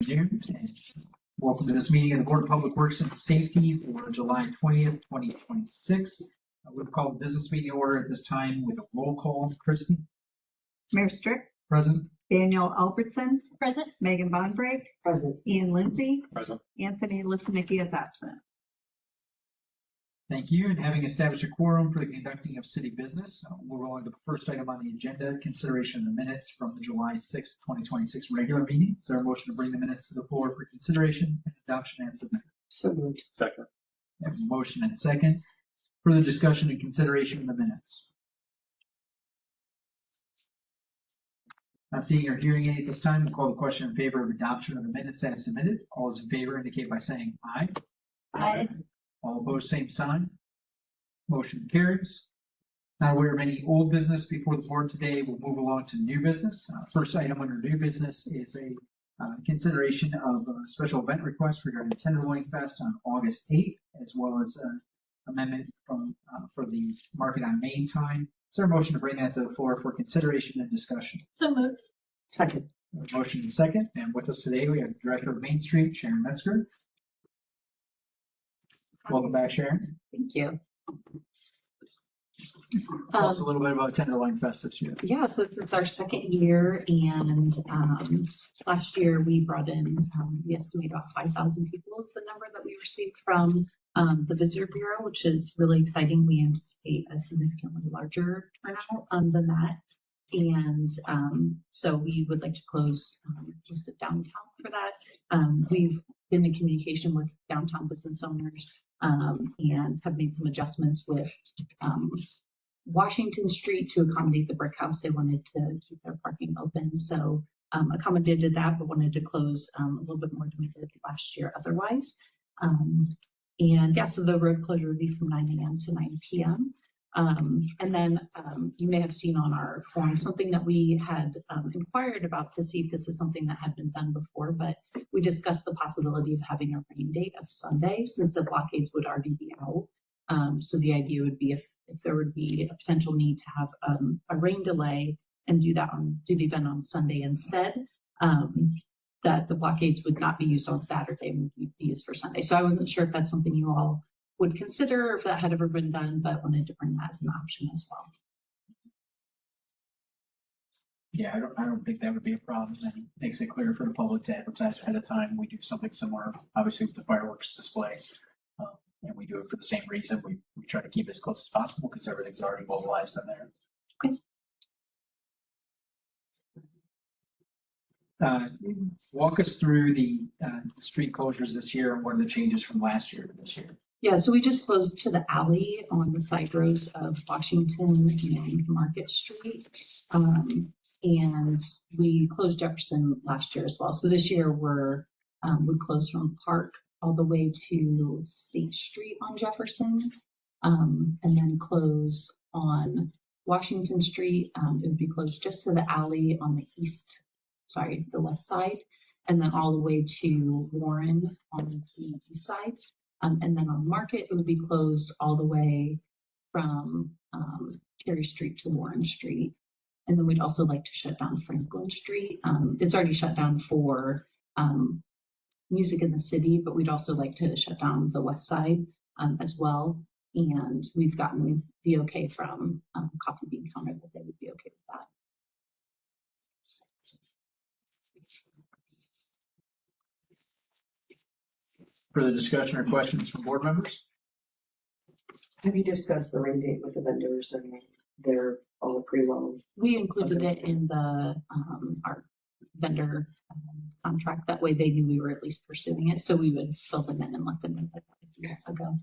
afternoon. Welcome to this meeting of the Board of Public Works and Safety for July 20th, 2026. I would call the business meeting order at this time with a roll call. Christie? Mayor Strick? Present. Daniel Albertson? Present. Megan Bonbrake? Present. Ian Lindsay? Present. Anthony Listenicki is absent. Thank you. And having established a quorum for the conducting of city business, we'll roll on to the first item on the agenda, consideration of the minutes from the July 6th, 2026 regular meeting. Is there a motion to bring the minutes to the floor for consideration and adoption as submitted? So moved. Second. We have a motion and second. Further discussion and consideration of the minutes. Not seeing or hearing any at this time, we'll call the question in favor of adoption of the minutes as submitted. All those in favor indicate by saying aye. Aye. All opposed, same sign. Motion carries. Not aware of any old business before the board today. We'll move along to new business. First item under new business is a consideration of a special event request regarding Tenderloin Fest on August 8th, as well as an amendment from for the Market on Main time. Is there a motion to bring that to the floor for consideration and discussion? So moved. Second. Motion and second. And with us today, we have Director of Main Street, Sharon Metzger. Welcome back, Sharon. Thank you. Tell us a little bit about Tenderloin Fest this year. Yeah, so this is our second year, and last year we brought in, we estimate about 5,000 people is the number that we received from the Visitor Bureau, which is really exciting. We anticipate a significantly larger turnout than that. And so we would like to close most of downtown for that. We've been in communication with downtown business owners and have made some adjustments with Washington Street to accommodate the brick house. They wanted to keep their parking open. So accommodated that, but wanted to close a little bit more than we did last year otherwise. And yeah, so the road closure would be from 9 a.m. to 9 p.m. And then you may have seen on our form something that we had inquired about to see if this is something that had been done before, but we discussed the possibility of having a rain date of Sunday since the blockades would already be out. So the idea would be if there would be a potential need to have a rain delay and do the event on Sunday instead, that the blockades would not be used on Saturday and would be used for Sunday. So I wasn't sure if that's something you all would consider, or if that had ever been done, but wanted to bring that as an option as well. Yeah, I don't think that would be a problem. And it makes it clear for the public to advertise ahead of time. We do something similar, obviously, with the fireworks display. And we do it for the same reason. We try to keep it as close as possible because everything's already mobilized on there. Okay. Walk us through the street closures this year and what are the changes from last year to this year? Yeah, so we just closed to the alley on the side roads of Washington and Market Street. And we closed Jefferson last year as well. So this year we closed from Park all the way to State Street on Jefferson, and then close on Washington Street. It would be closed just to the alley on the west side, and then all the way to Warren on the east side. And then on Market, it would be closed all the way from Cherry Street to Warren Street. And then we'd also like to shut down Franklin Street. It's already shut down for Music in the City, but we'd also like to shut down the west side as well. And we've gotten the okay from Coffee Bean Counter that they would be okay with that. Further discussion or questions from board members? Have you discussed the rain date with the vendors and they're all pretty well? We included it in the our vendor contract. That way they knew we were at least pursuing it. So we would fill them in and let them know that a year ago.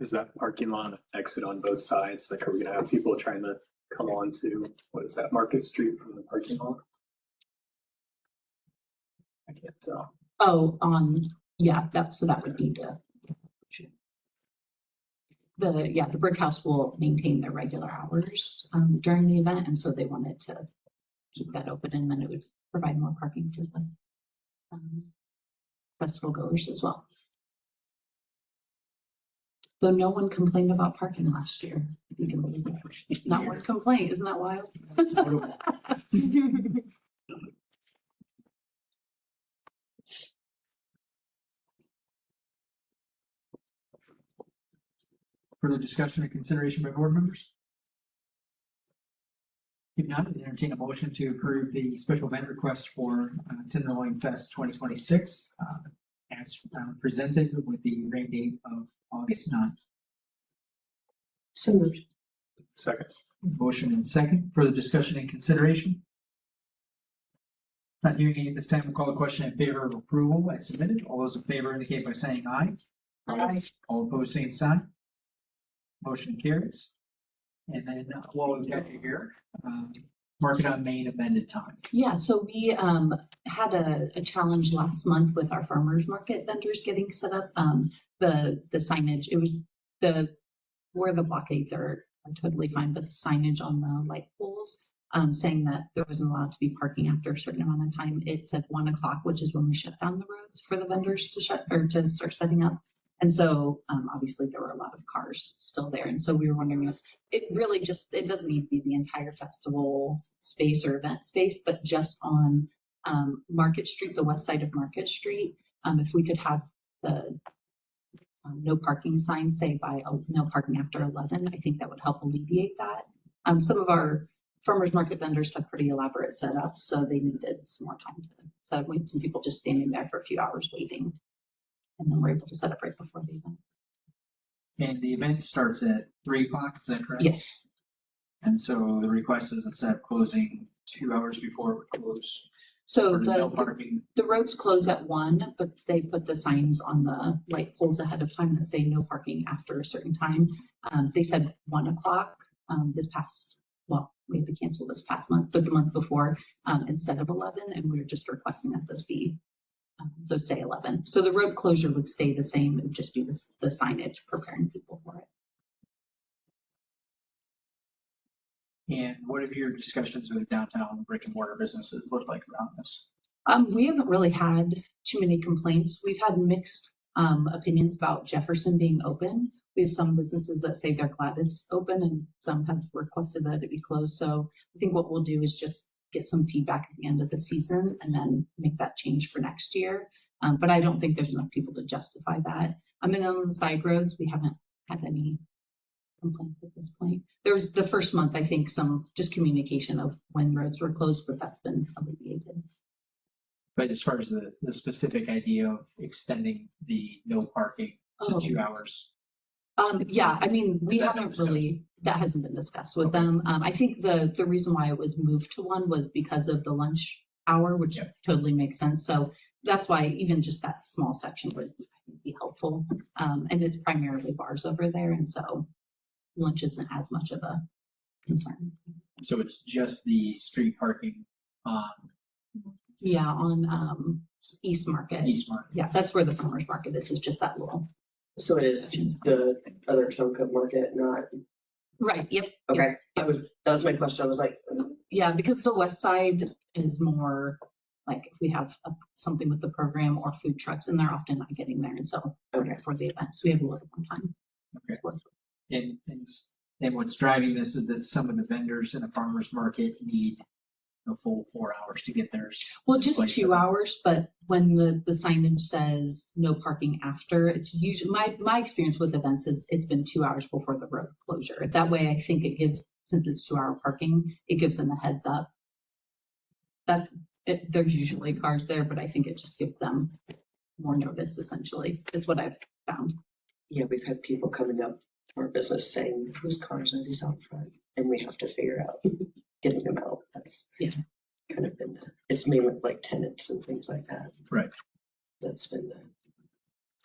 Is that parking lot exit on both sides? Like, are we gonna have people trying to come on to, what is that, Market Street from the parking lot? I can't tell. Oh, yeah, that would be the brick house will maintain their regular hours during the event, and so they wanted to keep that open, and then it would provide more parking for the festival goers as well. Though no one complained about parking last year, if you can believe it. Not one complaint, isn't that wild? Further discussion or consideration by board members? If not, I'd entertain a motion to approve the special event request for Tenderloin Fest 2026 as presented with the rain date of August 9th. So moved. Second. Motion and second. Further discussion and consideration? Not hearing any at this time, we'll call the question in favor of approval as submitted. All those in favor indicate by saying aye. Aye. All opposed, same sign. Motion carries. And then while we've got you here, Market on Main amended time. Yeah, so we had a challenge last month with our farmers market vendors getting set up. The signage, it was where the blockades are totally fine, but the signage on the light poles saying that there wasn't allowed to be parking after a certain amount of time. It said 1 o'clock, which is when we shut down the roads for the vendors to start setting up. And so obviously there were a lot of cars still there. And so we were wondering if it really just, it doesn't need to be the entire festival space or event space, but just on Market Street, the west side of Market Street, if we could have the no parking sign say by no parking after 11, I think that would help alleviate that. Some of our farmers market vendors have pretty elaborate setups, so they needed some more time to set up. We had some people just standing there for a few hours waiting. And then we're able to set up right before the event. And the event starts at 3 o'clock, is that correct? Yes. And so the request is instead of closing 2 hours before it would close. So or no the parking. roads close at 1, but they put the signs on the light poles ahead of time that say no parking after a certain time. They said 1 o'clock we had to cancel this past month, but the month before instead of 11, and we were just requesting that those say 11. So the road closure would stay the same. It would just be the signage preparing people for it. And what have your discussions with downtown brick and mortar businesses looked like around this? We haven't really had too many complaints. We've had mixed opinions about Jefferson being open. We have some businesses that say they're glad it's open and some have requested that it be closed. So I think what we'll do is just get some feedback at the end of the season and then make that change for next year. But I don't think there's enough people to justify that. On the side roads, we haven't had any complaints at this point. There was the first month, I think, some just communication of when roads were closed, but that's been alleviated. But as far as the specific idea of extending the no parking to 2 hours. Yeah, I mean, we Has that been haven't discussed? really, that hasn't been discussed with Okay. them. I think the reason why it was moved to 1 was because of the lunch hour, which Yep. totally makes sense. So that's why even just that small section would be helpful. And it's primarily bars over there. And so lunch isn't as much of a concern. So it's just the street parking on Yeah, on East Market. East Market. Yeah, that's where the farmers market is just that little. So it is the other chunk of market, not, Right, yep. yep. okay, that was my question. I was like, Yeah, because the west side is more like if we have something with the program or food trucks, and they're often not getting there until Okay. for the event. So we have a little more time. Okay. And what's driving this is that some of the vendors in a farmer's market need a full 4 hours to get theirs. Well, just Display 2 set up. hours, but when the signage says no parking after, it's usually, my experience with events is it's been 2 hours before the road closure. That way I think it gives, since it's 2 hour parking, it gives them a heads up. There's usually cars there, but I think it just gives them more notice essentially, is what I've found. yeah, we've had people coming up to our business saying, whose cars are these out front? And we have to figure out getting them out. That's Yeah. kind of been it's mainly like tenants and things like that. Right. That's been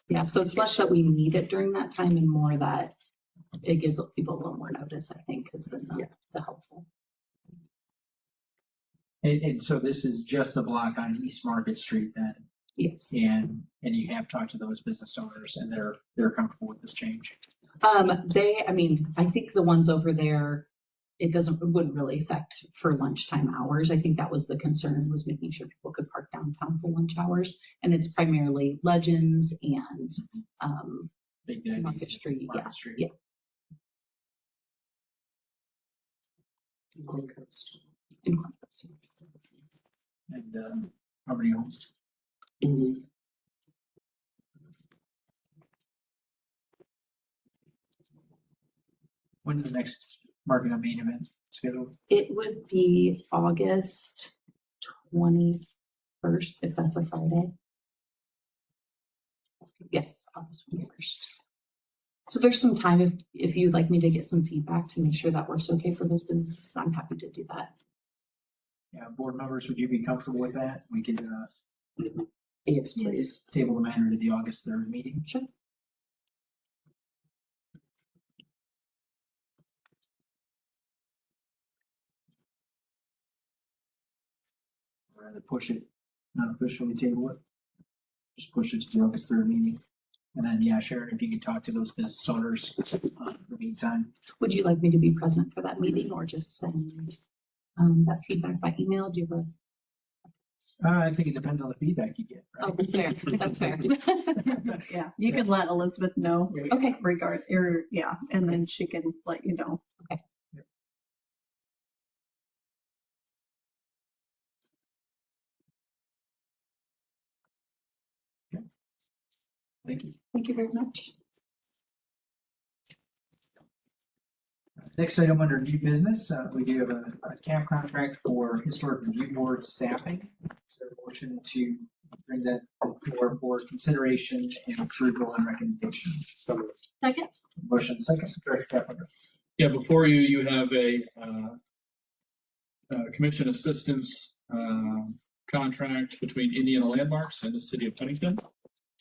Yeah, so it's less that we need it during that time and more that it gives people a little more notice, I think, has been the helpful. And so this is just the block on East Market Street then, Yes. and you have talked to those business owners and they're comfortable with this change. I think the ones over there, it wouldn't really affect for lunchtime hours. I think that was the concern, was making sure people could park downtown for lunch hours. And it's primarily Legends and Big Daddy's. Market Street, yeah, Market Street. yeah. Corn Coast. in Columbus. And, property homes. Mhm. When's the next Market on Main event scheduled? It would be August 21st, if that's a Friday. Yes, August 21st. So there's some time if you'd like me to get some feedback to make sure that works okay for those businesses, I'm happy to do that. Yeah, board members, would you be comfortable with that? We could, Yes, please. table the matter to the August 3rd meeting. Sure. Or rather push it, not officially table it. Just push it to the August 3rd meeting. And then, yeah, Sharon, if you could talk to those business owners in the meantime. Would you like me to be present for that meeting or just send that feedback by email? Do you have I think it depends on the feedback you get, oh, right? fair, that's fair. Yeah, you could let Elizabeth know Okay, yeah, and then she can let you know. Thank you. thank you very much. Next item under new business, we do have a camp contract for historic review board staffing. So a motion to bring that to the floor for consideration and approval and recommendation. So Second. Motion second, Director Carpenter. Yeah, before you, you have a commission assistance contract between Indiana Landmarks and the city of Huntington.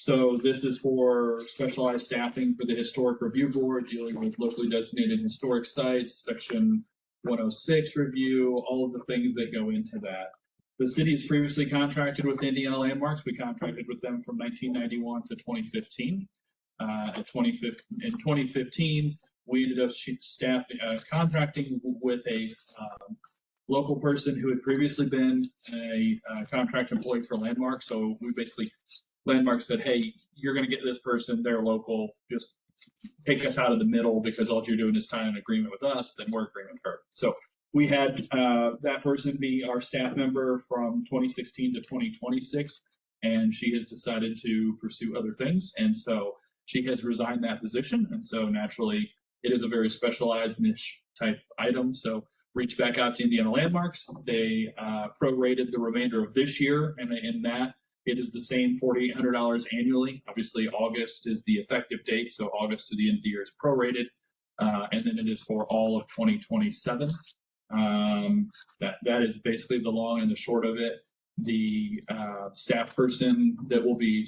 So this is for specialized staffing for the Historic Review Board, dealing with locally designated historic sites, section 106 review, all of the things that go into that. The city has previously contracted with Indiana Landmarks. We contracted with them from 1991 to 2015. In 2015, we ended up contracting with a local person who had previously been a contract employee for Landmark. So we basically, Landmark said, hey, you're going to get this person, they're local, just take us out of the middle because all you're doing is signing an agreement with us, then we're agreeing with her. So we had that person be our staff member from 2016 to 2026, and she has decided to pursue other things. And so she has resigned that position. And so naturally, it is a very specialized niche type item. So reach back out to Indiana Landmarks. They prorated the remainder of this year, and in that, it is the same $4,800 annually. Obviously, August is the effective date, so August to the end of the year is prorated, and then it is for all of 2027. That is basically the long and the short of it. The staff person that will be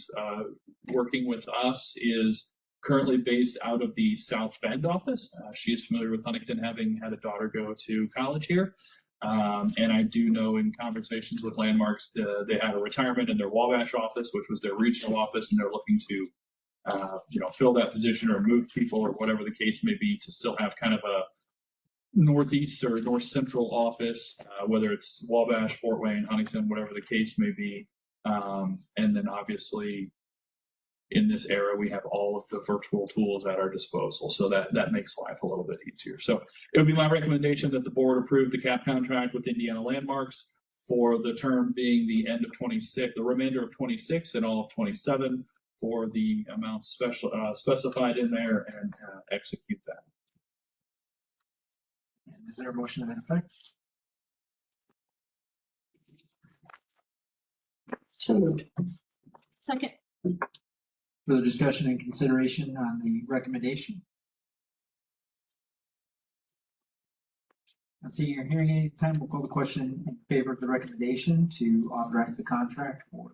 working with us is currently based out of the South Bend office. She is familiar with Huntington, having had a daughter go to college here. And I do know in conversations with Landmarks, they had a retirement in their Wabash office, which was their regional office, and they're looking to, fill that position or move people or whatever the case may be to still have kind of a northeast or north central office, whether it's Wabash, Fort Wayne, Huntington, whatever the case may be. And then obviously in this era, we have all of the virtual tools at our disposal. So that makes life a little bit easier. So it would be my recommendation that the board approve the cap contract with Indiana Landmarks for the term being the end of 26, the remainder of 26 and all of 27 for the amount specified in there and execute that. And is there a motion to that effect? So moved. Second. Further discussion and consideration on the recommendation? Not seeing or hearing any time, we'll call the question in favor of the recommendation to authorize the contract for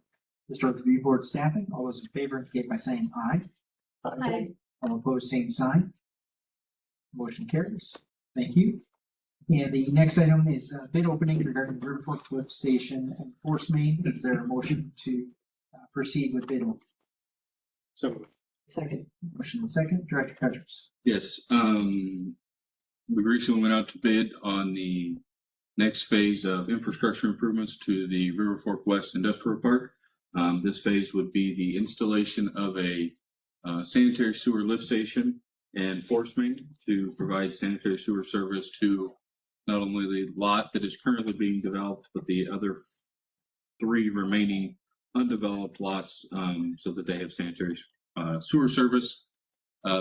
Historic Review Board staffing. All those in favor indicate by saying aye. Aye. All opposed, same sign. Motion carries. Thank you. And the next item is a bid opening regarding River Fork Lift Station and Force Main. Is there a motion to proceed with bid opening? So Second. Motion and second, Director Pedros. Yes, we recently went out to bid on the next phase of infrastructure improvements to the River Fork West Industrial Park. This phase would be the installation of a sanitary sewer lift station and force main to provide sanitary sewer service to not only the lot that is currently being developed, but the other 3 remaining undeveloped lots, so that they have sanitary sewer service.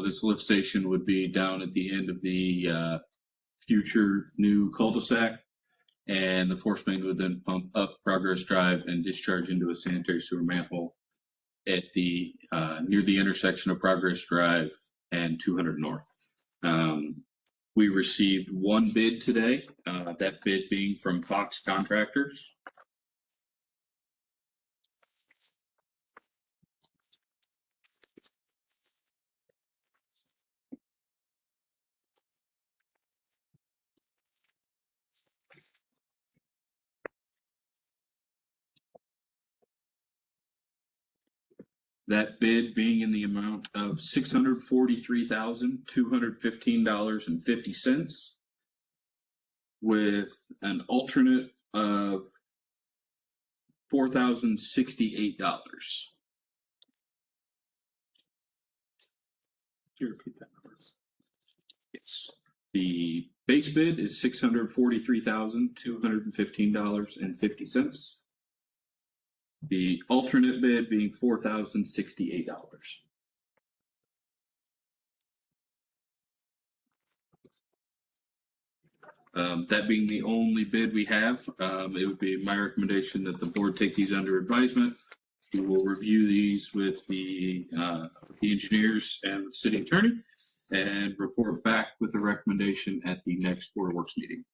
This lift station would be down at the end of the future new cul-de-sac, and the force main would then pump up Progress Drive and discharge into a sanitary sewer manhole at the near the intersection of Progress Drive and 200 North. We received 1 bid today, that bid being from Fox Contractors. That bid being in the amount of $643,215.50, with an alternate of $4,068. Could you repeat that number? Yes. The base bid is $643,215.50. The alternate bid being $4,068. That being the only bid we have, it would be my recommendation that the board take these under advisement. We will review these with the engineers and the city attorney and report back with a recommendation at the next Board of Works meeting.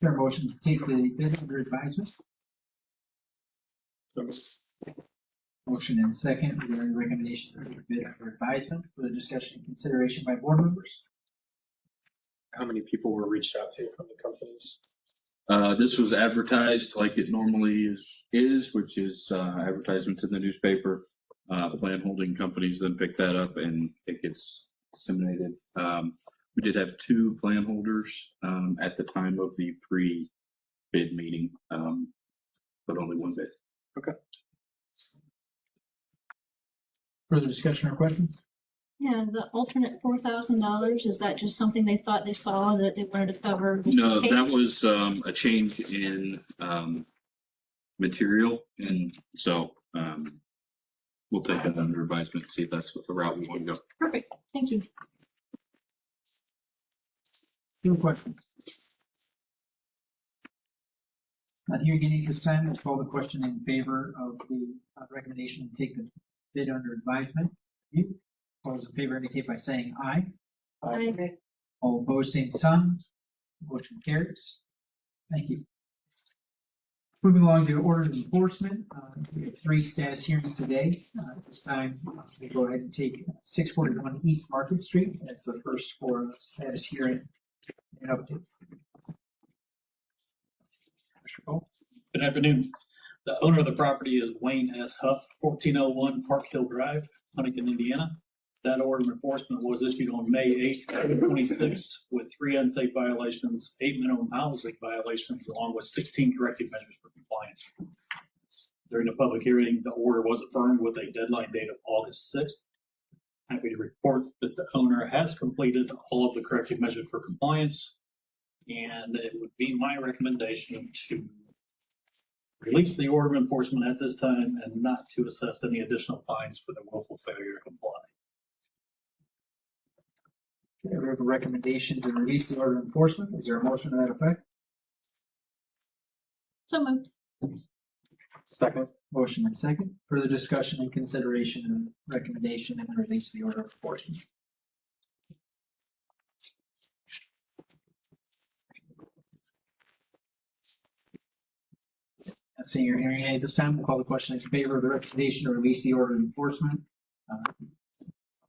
Fair motion to take the bid under advisement. Motion and second, is there any recommendation for the bid under advisement for the discussion and consideration by board members? How many people were reached out to from the companies? This was advertised like it normally is, which is advertisements in the newspaper. Plan holding companies then pick that up and it gets disseminated. We did have 2 plan holders at the time of the pre-bid meeting, but only 1 bid. Okay. Further discussion or questions? Yeah, the alternate $4,000, is that just something they thought they saw that they wanted to cover? just in No, that case? was a change in material, and so we'll take that under advisement and see if that's the route we want to go. Perfect, thank you. No questions? Not hearing any at this time, let's call the question in favor of the recommendation to take the bid under advisement. You, all those in favor indicate by saying aye. Aye. All opposed, same sign. Motion carries. Thank you. Moving along to orders of enforcement, we have 3 status hearings today. At this time, we'll go ahead and take 641 East Market Street. That's the first for status hearing and update. Mr. Cole? Good afternoon. The owner of the property is Wayne S. Huff, 1401 Park Hill Drive, Huntington, Indiana. That order of enforcement was issued on May 8th, 2026, with 3 unsafe violations, 8 minimum housing violations, along with 16 corrective measures for compliance. During the public hearing, the order was affirmed with a deadline date of August 6th. Happy to report that the owner has completed all of the corrective measures for compliance, and it would be my recommendation to release the order of enforcement at this time and not to assess any additional fines for the willful failure to comply. Okay, we have a recommendation to release the order of enforcement. Is there a motion to that effect? So moved. Second. Motion and second. Further discussion and consideration and recommendation and release the order of enforcement. Not seeing or hearing any at this time, we'll call the question in favor of the recommendation to release the order of enforcement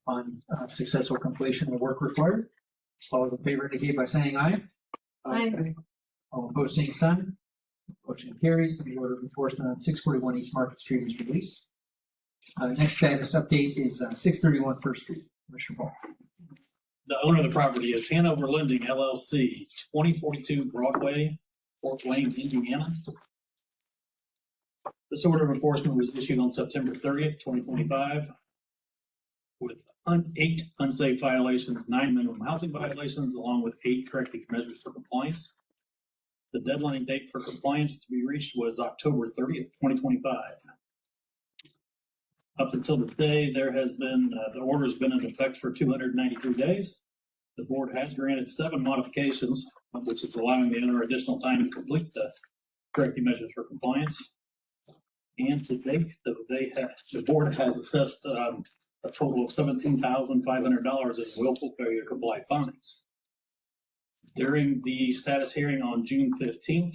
on successful completion of the work required. All those in favor indicate by saying aye. Aye. All opposed, same sign. Motion carries. The order of enforcement on 641 East Market Street is released. Next status update is 631 First Street. Commissioner Paul. The owner of the property is Hanover Lending LLC, 2042 Broadway, Fort Wayne, Indiana. This order of enforcement was issued on September 30th, 2025. with 8 unsafe violations, 9 minimum housing violations, along with 8 corrective measures for compliance. The deadline date for compliance to be reached was October 30th, 2025. Up until today, there has been, the order's been in effect for 293 days. The board has granted 7 modifications, which is allowing the owner additional time to complete the corrective measures for compliance. And to date, the board has assessed a total of $17,500 in willful failure to comply fines. During the status hearing on June 15th,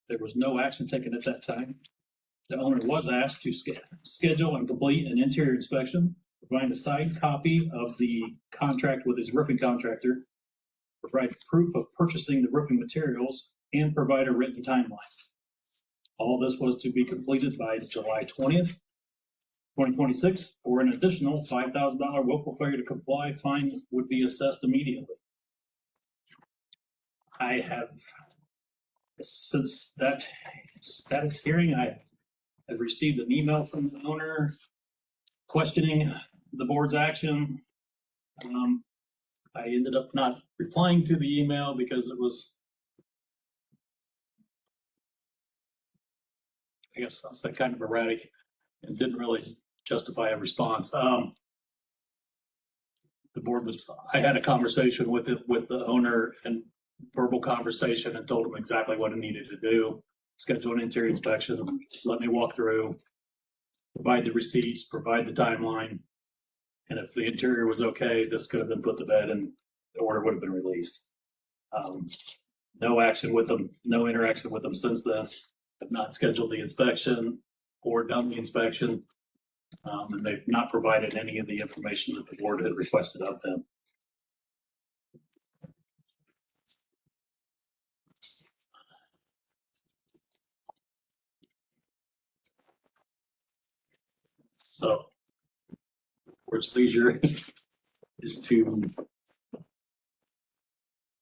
there was no action taken at that time. The owner was asked to schedule and complete an interior inspection, provide a signed copy of the contract with his roofing contractor, provide proof of purchasing the roofing materials, and provide a written timeline. All this was to be completed by July 20th, 2026, or an additional $5,000 willful failure to comply fine would be assessed immediately. I have, since that status hearing, I have received an email from the owner questioning the board's action. I ended up not replying to the email because it was, I guess I'll say, kind of erratic and didn't really justify a response. The board was, I had a conversation with the owner and verbal conversation and told him exactly what I needed to do. Schedule an interior inspection, let me walk through, provide the receipts, provide the timeline. And if the interior was okay, this could have been put to bed and the order would have been released. No action with them, no interaction with them since then. Have not scheduled the inspection or done the inspection. And they've not provided any of the information that the board had requested of them. So, board's leisure is to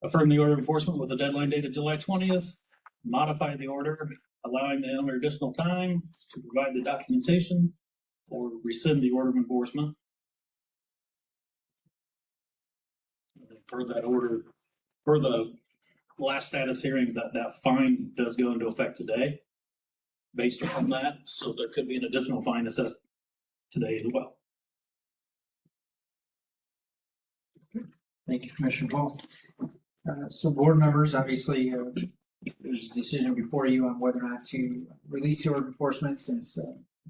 affirm the order of enforcement with a deadline date of July 20th, modify the order, allowing the owner additional time to provide the documentation, or rescind the order of enforcement. Per that order, per the last status hearing, that fine does go into effect today based on that. So there could be an additional fine assessed today as well. Thank you, Commissioner Paul. So board members, obviously, there's a decision before you on whether or not to release the order of enforcement since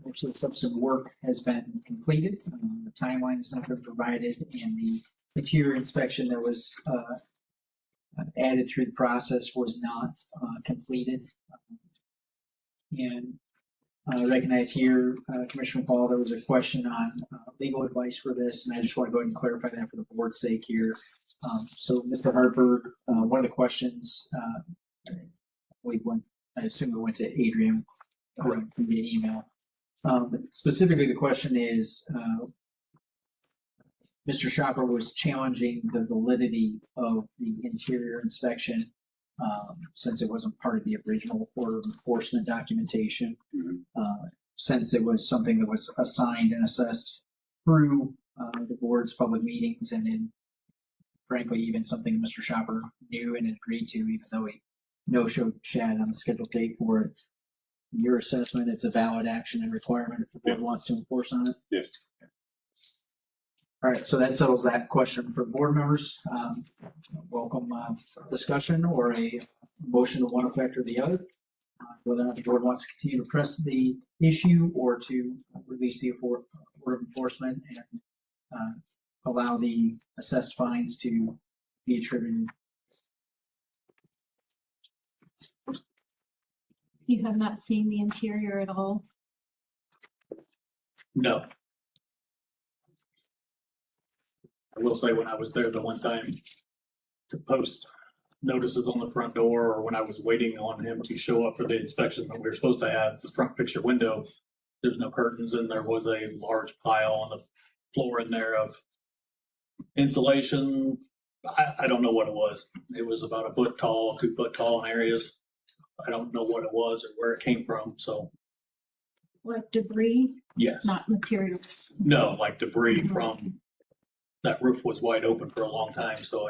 most of the substantive work has been completed. The timeline has not been provided and the interior inspection that was added through the process was not completed. And I recognize here, Commissioner Paul, there was a question on legal advice for this, and I just want to go ahead and clarify that for the board's sake here. So Mr. Harper, one of the questions, I assume it went to Adrian via email. But specifically, the question is, Mr. Shopper was challenging the validity of the interior inspection since it wasn't part of the original order of enforcement documentation. Since it was something that was assigned and assessed through the board's public meetings, and then frankly, even something Mr. Shopper knew and agreed to, even though he no-showed Shad on the scheduled date for it. Your assessment, it's a valid action and requirement if the board wants to enforce on it? Yeah. All right, so that settles that question for board members. Welcome discussion or a motion to one effect or the other. Whether or not the board wants to continue to press the issue or to release the order of enforcement and allow the assessed fines to be attributed. You have not seen the interior at all? No. I will say when I was there the one time to post notices on the front door, or when I was waiting on him to show up for the inspection that we were supposed to have, the front picture window, there's no curtains and there was a large pile on the floor in there of insulation. I don't know what it was. It was about 1 foot tall, 2 foot tall in areas. I don't know what it was or where it came from. So Like debris, Yes. not materials. No, like debris from, that roof was wide open for a long time, so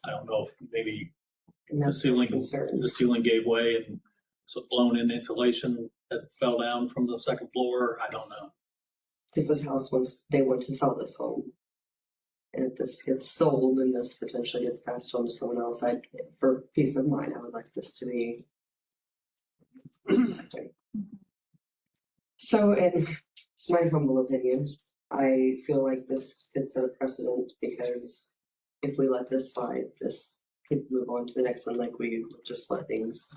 I don't know if maybe And the that's my ceiling, concern. the ceiling gave way and so blown in insulation that fell down from the second floor. I don't know. Because this house wants, they want to sell this home. And if this gets sold and this potentially gets passed on to someone else, for peace of mind, I would like this to be. So in my humble opinion, I feel like this could set a precedent because if we let this slide, this could move on to the next one, like we just let things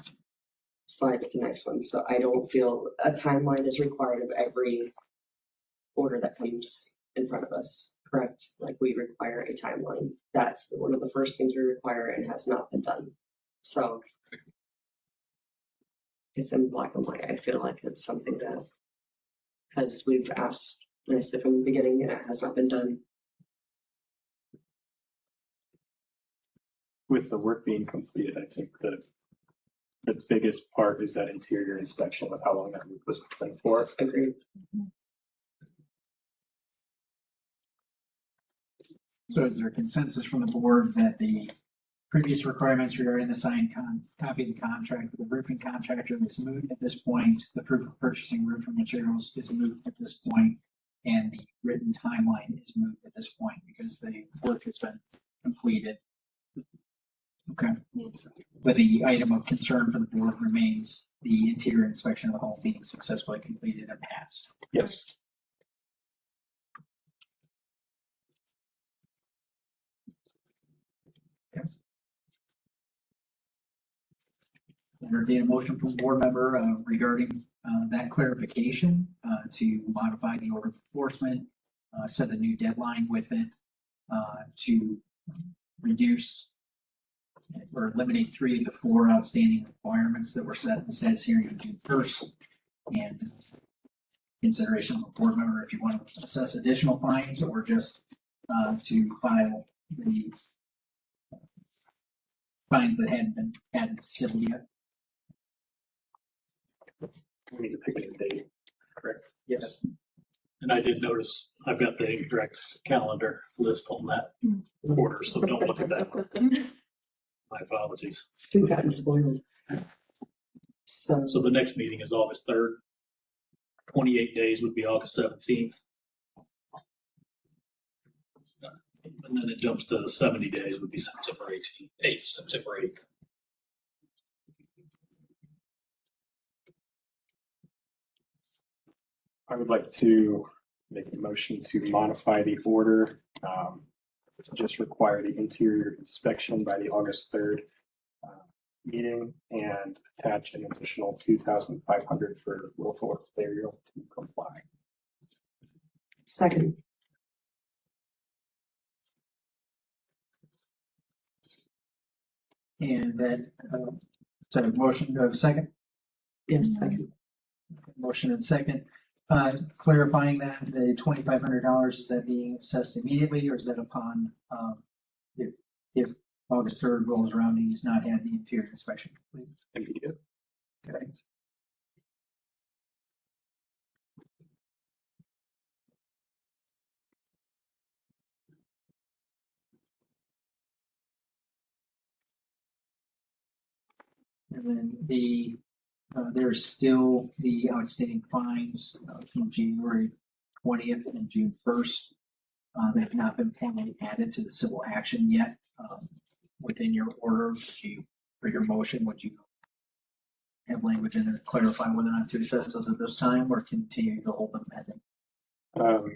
slide to the next one. So I don't feel a timeline is required of every order that comes in front of us, correct? Like we require a timeline. That's one of the first things we require and has not been done. So it's in black and white. I feel like it's something that, because we've asked nicely from the beginning and it has not been done. With the work being completed, I think the biggest part is that interior inspection with how long that roof was planned for. Agreed. So is there consensus from the board that the previous requirements regarding the signed copy of the contract with the roofing contractor is moved at this point? The proof of purchasing roofing materials is moved at this point, and the written timeline is moved at this point because the work has been completed. Okay. But the item of concern for the board remains the interior inspection of the home being successfully completed and passed. Yes. Entertain a motion from a board member regarding that clarification to modify the order of enforcement, set a new deadline with it to reduce or eliminate 3 of the 4 outstanding requirements that were set in the status hearing on June 1st. And consideration of a board member if you want to assess additional fines or just to file the fines that hadn't been added to civil yet. We need to pick a new date, correct? Yes. And I did notice I've got the incorrect calendar list on that order, so don't look at that. My apologies. We've gotten spoiled. So, So the next meeting is August 3rd. 28 days would be August 17th. And then it jumps to 70 days would be September 18th, September 8th. I would like to make a motion to modify the order, to just require the interior inspection by the August 3rd meeting and attach an additional 2,500 for willful failure to comply. second, And then, so motion, do I have a second? yes, second. Motion and second. Clarifying that the $2,500, is that being assessed immediately or is that upon, if August 3rd rolls around and he's not had the interior inspection complete? Immediate. Okay. And then there's still the outstanding fines from January 20th and June 1st. They have not been formally added to the civil action yet. Within your order, for your motion, would you have language in there to clarify whether or not to assess those at this time or continue to hold them pending?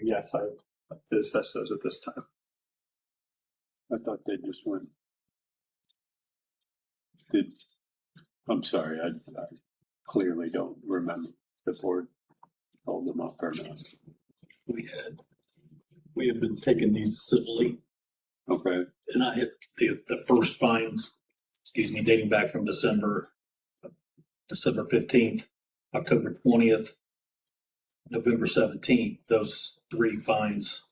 Yes, I like to assess those at this time. I thought they just went. I'm sorry, I clearly don't remember the board hold them up or not. We have been taking these civilly, Okay, and I hit the first fine, dating back from December 15th, October 20th, November 17th. Those 3 fines,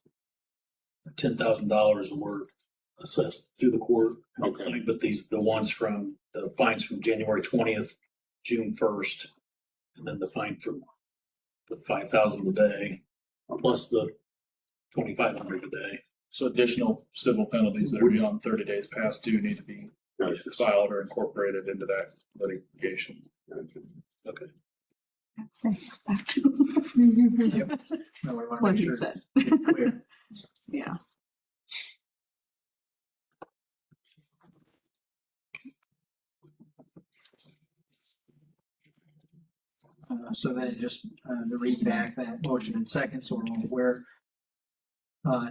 $10,000 were assessed through the court. Okay. But the fines from January 20th, June 1st, and then the fine from the 5,000 a day, plus the 2,500 a day. So additional civil penalties that are beyond 30 days past due need to be filed or incorporated into that litigation. Okay. Yep. No, we want to What make he sure said. it's clear. Yeah. So then just to read back that motion in second, so we're all aware.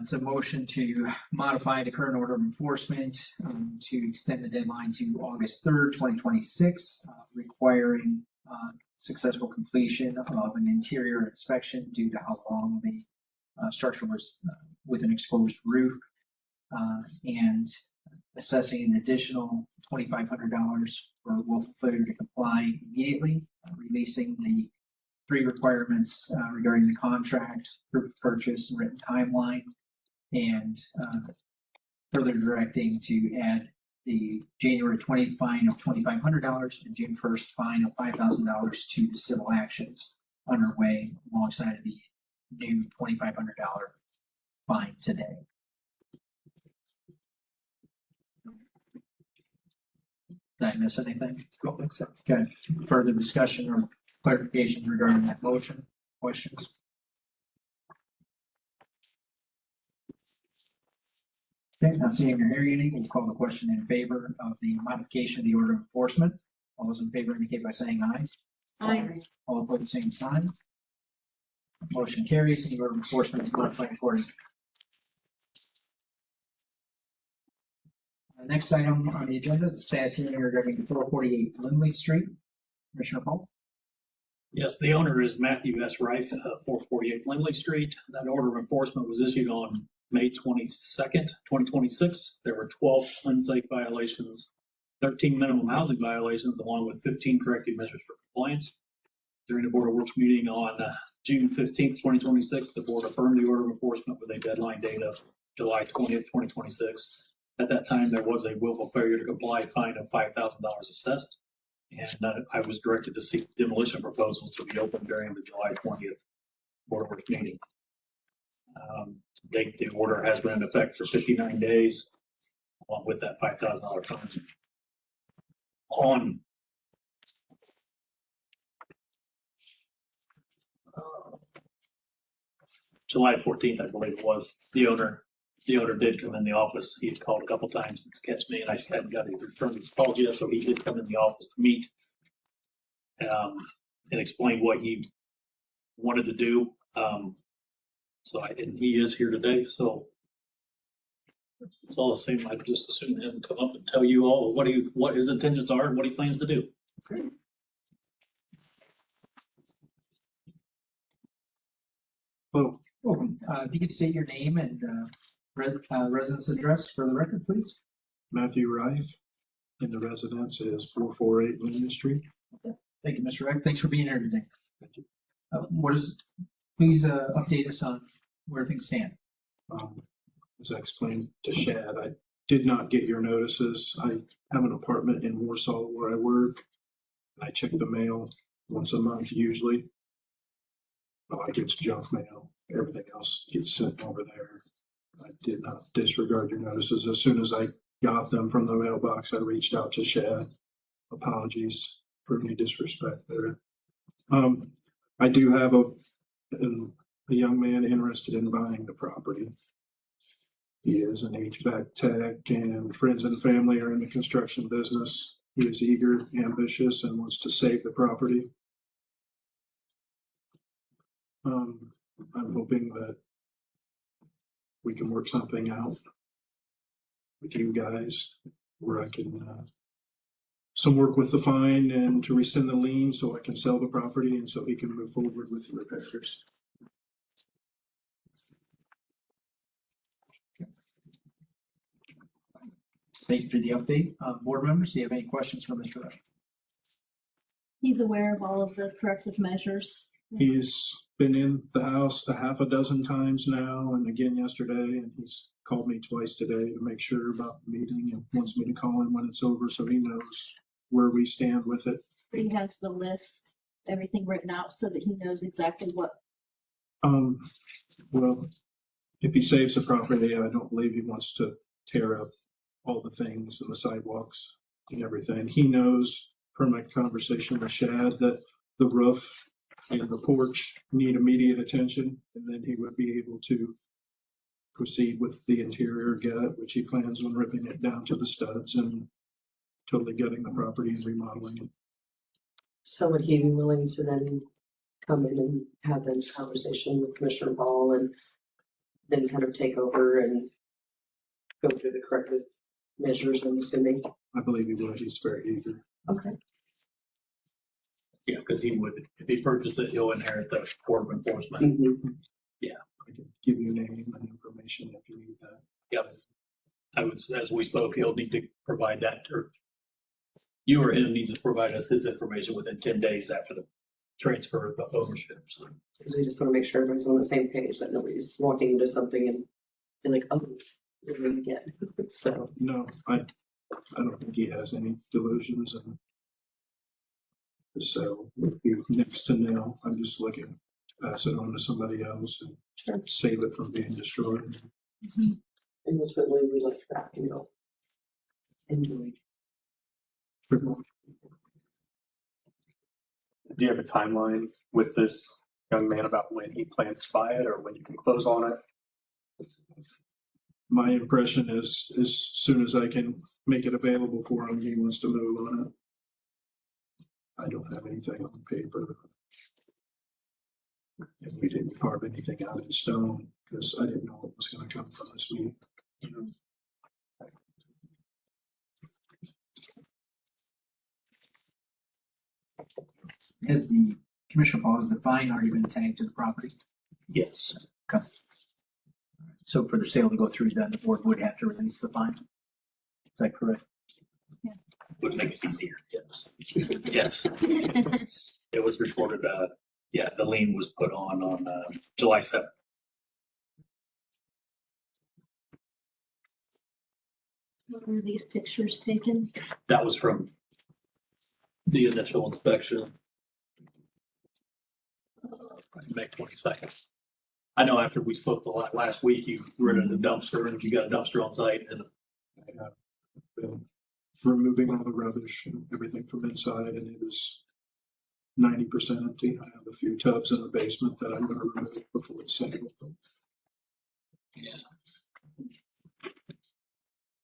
It's a motion to modify the current order of enforcement to extend the deadline to August 3rd, 2026, requiring successful completion of an interior inspection due to how long the structure was with an exposed roof, and assessing an additional $2,500 for willful failure to comply immediately, releasing the three requirements regarding the contract, proof of purchase, and written timeline, and further directing to add the January 20th fine of $2,500 and June 1st fine of $5,000 to the civil actions underway alongside the new $2,500 fine today. Did I miss anything? Okay, further discussion or clarifications regarding that motion, questions? Okay, not seeing or hearing any, we'll call the question in favor of the modification of the order of enforcement. All those in favor indicate by saying aye. Aye. All opposed, same sign. Motion carries, and the order of enforcement is modified accordingly. The next item on the agenda is a status hearing regarding 448 Lindley Street. Commissioner Paul? Yes, the owner is Matthew S. Rife, 448 Lindley Street. That order of enforcement was issued on May 22nd, 2026. There were 12 unsafe violations, 13 minimum housing violations, along with 15 corrective measures for compliance. During the Board of Works meeting on June 15th, 2026, the board affirmed the order of enforcement with a deadline date of July 20th, 2026. At that time, there was a willful failure to comply fine of $5,000 assessed. And I was directed to seek demolition proposals to be opened during the July 20th Board of Works meeting. To date, the order has been in effect for 59 days, along with that $5,000 fine. On July 14th, I believe it was, the owner did come in the office. He had called a couple times to catch me, and I hadn't got a return of his calls yet, so he did come in the office to meet and explain what he wanted to do. And he is here today, so it's all the same. I just assume him come up and tell you all what his intentions are and what he plans to do. Well, if you could state your name and residence address for the record, please. Matthew Rife, and the residence is 448 Lindley Street. Thank you, Mr. Reck. Thanks for being here today. Please update us on where things stand. As I explained to Shad, I did not get your notices. I have an apartment in Warsaw where I work. I check the mail once a month usually. I get junk mail. Everything else gets sent over there. I did not disregard your notices. As soon as I got them from the mailbox, I reached out to Shad. Apologies for any disrespect there. I do have a young man interested in buying the property. He is an HVAC tech, and friends and family are in the construction business. He is eager, ambitious, and wants to save the property. I'm hoping that we can work something out with you guys where I can some work with the fine and to rescind the lien so I can sell the property and so he can move forward with the repairs. Thank you for the update. Board members, do you have any questions for Mr. Reck? He's aware of all of the corrective measures. He's been in the house a half a dozen times now and again yesterday, and he's called me twice today to make sure about the meeting and wants me to call him when it's over so he knows where we stand with it. He has the list everything written out so that he knows exactly what? Well, if he saves the property, I don't believe he wants to tear up all the things and the sidewalks and everything. He knows from my conversation with Shad that the roof and the porch need immediate attention, and then he would be able to proceed with the interior gut, which he plans on ripping it down to the studs and totally gutting the property and remodeling it. So would he be willing to then come in and have a conversation with Commissioner Ball and then kind of take over and go through the corrective measures, I'm assuming? I believe he would. He's very eager. Okay. Yeah, because he would, if he purchases it, he'll inherit the Board of Enforcement. Mhm. I can give you name and information if you need that. Yep. As we spoke, he'll need to provide that, or you or him needs to provide us his information within 10 days after the transfer of ownership. So Because we just want to make sure everyone's on the same page, that nobody's walking into something and be like, oh, we're going to get. So, No, I don't think he has any delusions, and so would be next to nil. I'm just looking to pass it on to somebody else and sure. save it from being destroyed. And ultimately, we like that, you know. Enjoy. Do you have a timeline with this young man about when he plans to buy it or when you can close on it? My impression is as soon as I can make it available for him, he wants to move on it. I don't have anything on paper. And we didn't carve anything out in stone because I didn't know what was going to come from this meeting. Has the Commissioner Paul, has the fine already been tagged to the property? yes, Okay. So for the sale to go through, then the board would have to release the fine? Is that correct? would make it easier. Yes. Yes. It was reported, yeah, the lien was put on July 7th. When were these pictures taken? That was from the initial inspection. May 22nd. I know after we spoke the last week, you rented a dumpster and you got a dumpster on site and I have been removing all the rubbish and everything from inside, and it is 90% empty. I have a few tubs in the basement that I'm going to remove before it's settled.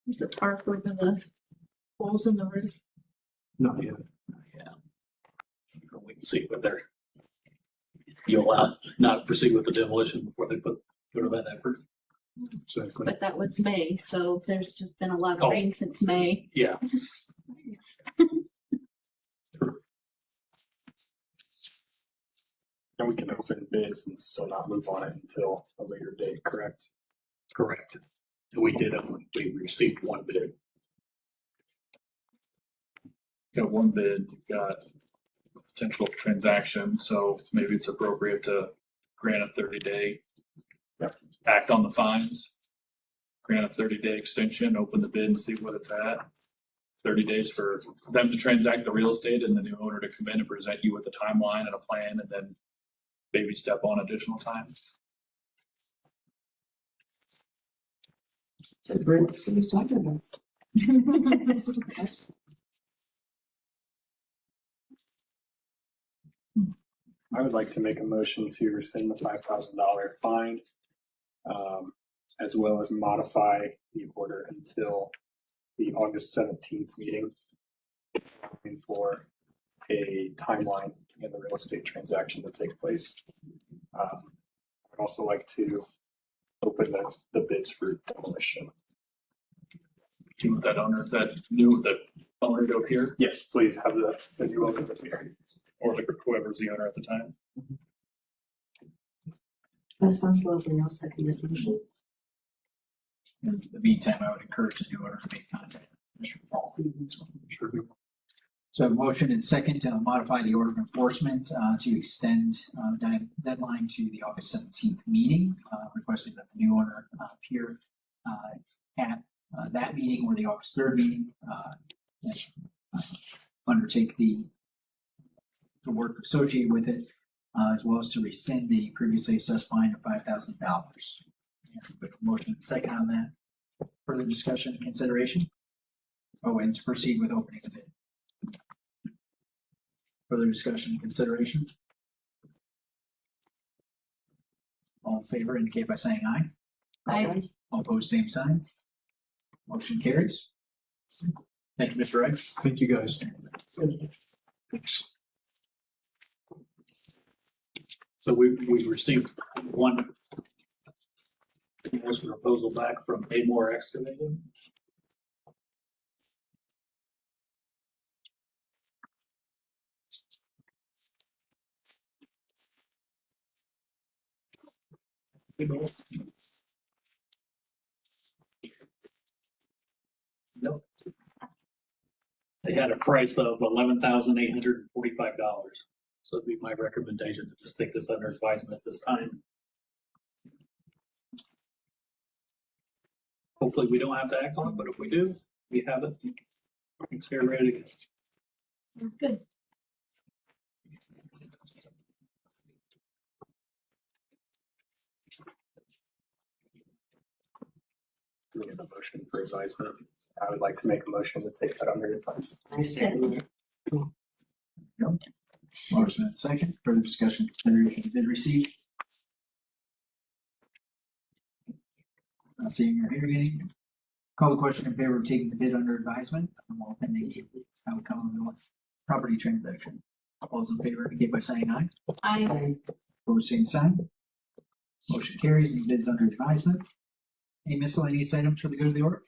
There's a tarp over the holes in the roof. Not yet. we can see whether you'll not proceed with the demolition before they put to that effort. Exactly. But that was May, so there's just been a lot Oh. of rain since May. Yeah. And we can open bids and still not move on it until a later date, correct? Correct. We did, we received one bid. Got one bid, you've got potential transaction, so maybe it's appropriate to grant a 30-day. Yep. Act on the fines, grant a 30-day extension, open the bid and see what it's at. 30 days for them to transact the real estate and the new owner to come in and present you with a timeline and a plan, and then baby step on additional time. So Brent, so he's talking about. I would like to make a motion to rescind the $5,000 fine, as well as modify the order until the August 17th meeting for a timeline in the real estate transaction to take place. I'd also like to open the bids for demolition. Do you want that owner, the owner to appear, Yes, please have the new owner here. or whoever's the owner at the time? That sounds lovely. I'll second that motion. In the meantime, I would encourage the new owner to make contact with Mr. Paul. Sure. So a motion and second to modify the order of enforcement to extend deadline to the August 17th meeting, requesting that the new owner appear at that meeting or the August 3rd meeting, and undertake the the work associated with it, as well as to rescind the previously assessed fine of $5,000. Motion and second on that. Further discussion and consideration? Oh, and to proceed with opening the bid. Further discussion and consideration? All in favor indicate by saying aye. I, All opposed, same sign. Motion carries. Thank you, Mr. Wright. Thank you, guys. So we received one proposal back from Amore Excavating. Nope. They had a price of $11,845. So it'd be my recommendation to just take this under advisement at this time. Hopefully, we don't have to act on it, but if we do, we have it. It's here ready to go. that's good. We have a motion for advisement. I would like to make a motion to take that under advice. I second it. Motion and second. Further discussion, consideration, bid received. Not seeing or hearing any. Call the question in favor of taking the bid under advisement. All pending outcome of the property transaction. All those in favor indicate by saying aye. I, Opposed, same sign. Motion carries and bids under advisement. Any miscellaneous items for the good of the order?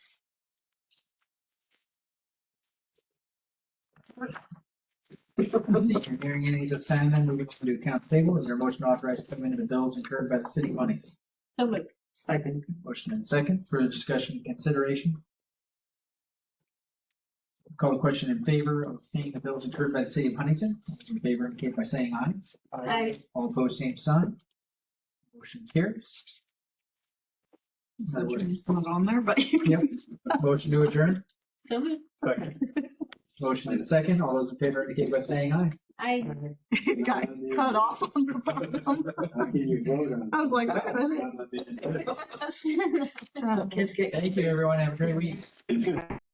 Not seeing or hearing any at this time, then moving to the accounts payable. Is there a motion to authorize payment of the bills incurred by the city of Huntington? so moved. Second. Motion and second, further discussion and consideration. Call the question in favor of paying the bills incurred by the city of Huntington. All those in favor indicate by saying aye. I, All opposed, same sign. Motion carries. It's not on there, but. Yep. Motion to adjourn. so moved. Second. Motion and second. All those in favor indicate by saying aye. I. Got cut off on the bottom. How can you vote on? I was like, wait a minute. Kids get. Thank you, everyone. Have a great week.